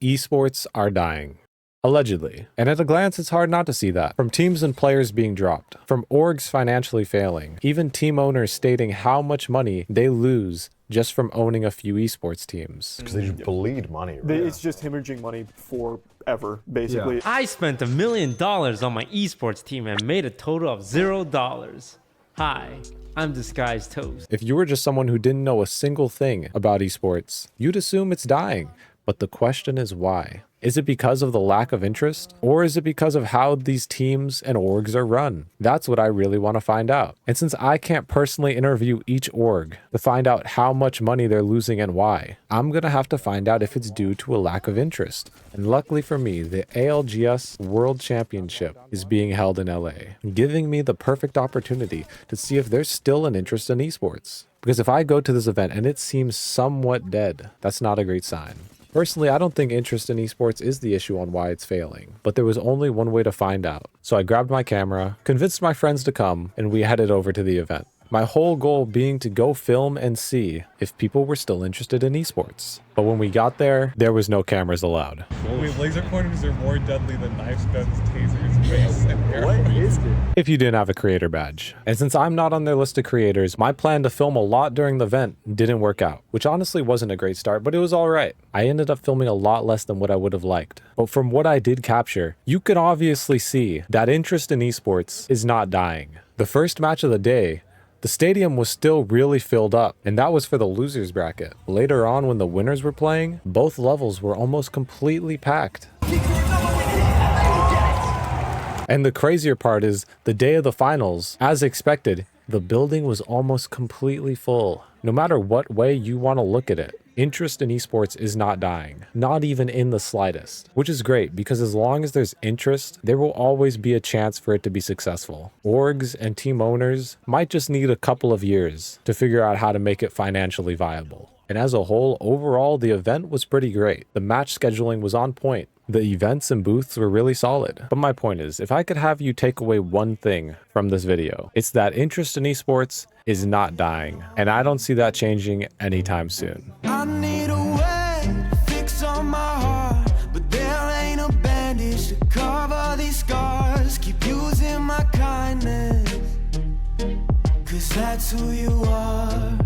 Esports are dying. Allegedly. And at a glance, it's hard not to see that. From teams and players being dropped, from orgs financially failing, even team owners stating how much money they lose just from owning a few esports teams. Because they just bleed money. Right? It's just hemorrhaging money forever, basically. Yeah. I spent $1 million on my esports team and made a total of $0. Hi, I'm Disguised Toast. If you were just someone who didn't know a single thing about esports, you'd assume it's dying. But the question is why? Is it because of the lack of interest? Or is it because of how these teams and orgs are run? That's what I really want to find out. And since I can't personally interview each org to find out how much money they're losing and why, I'm going to have to find out if it's due to a lack of interest. And luckily for me, the ALGS World Championship is being held in LA, giving me the perfect opportunity to see if there's still an interest in esports. Because if I go to this event and it seems somewhat dead, that's not a great sign. Personally, I don't think interest in esports is the issue on why it's failing, but there was only one way to find out. So I grabbed my camera, convinced my friends to come, and we headed over to the event. My whole goal being to go film and see if people were still interested in esports. But when we got there, there was no cameras allowed. Wait, laser pointers are more deadly than knives, guns, tasers, mace, and arrows. What is it? If you didn't have a creator badge. And since I'm not on their list of creators, my plan to film a lot during the event didn't work out, which honestly wasn't a great start, but it was all right. I ended up filming a lot less than what I would have liked. But from what I did capture, you could obviously see that interest in esports is not dying. The first match of the day, the stadium was still really filled up, and that was for the losers bracket. Later on, when the winners were playing, both levels were almost completely packed. And the crazier part is, the day of the finals, as expected, the building was almost completely full. No matter what way you want to look at it, interest in esports is not dying, not even in the slightest, which is great because as long as there's interest, there will always be a chance for it to be successful. Orgs and team owners might just need a couple of years to figure out how to make it financially viable. And as a whole, overall, the event was pretty great. The match scheduling was on point. The events and booths were really solid. But my point is, if I could have you take away one thing from this video, it's that interest in esports is not dying. And I don't see that changing anytime soon. I need a way to fix on my heart, but there ain't a bandage to cover these scars. Keep using my kindness, 'cause that's who you are.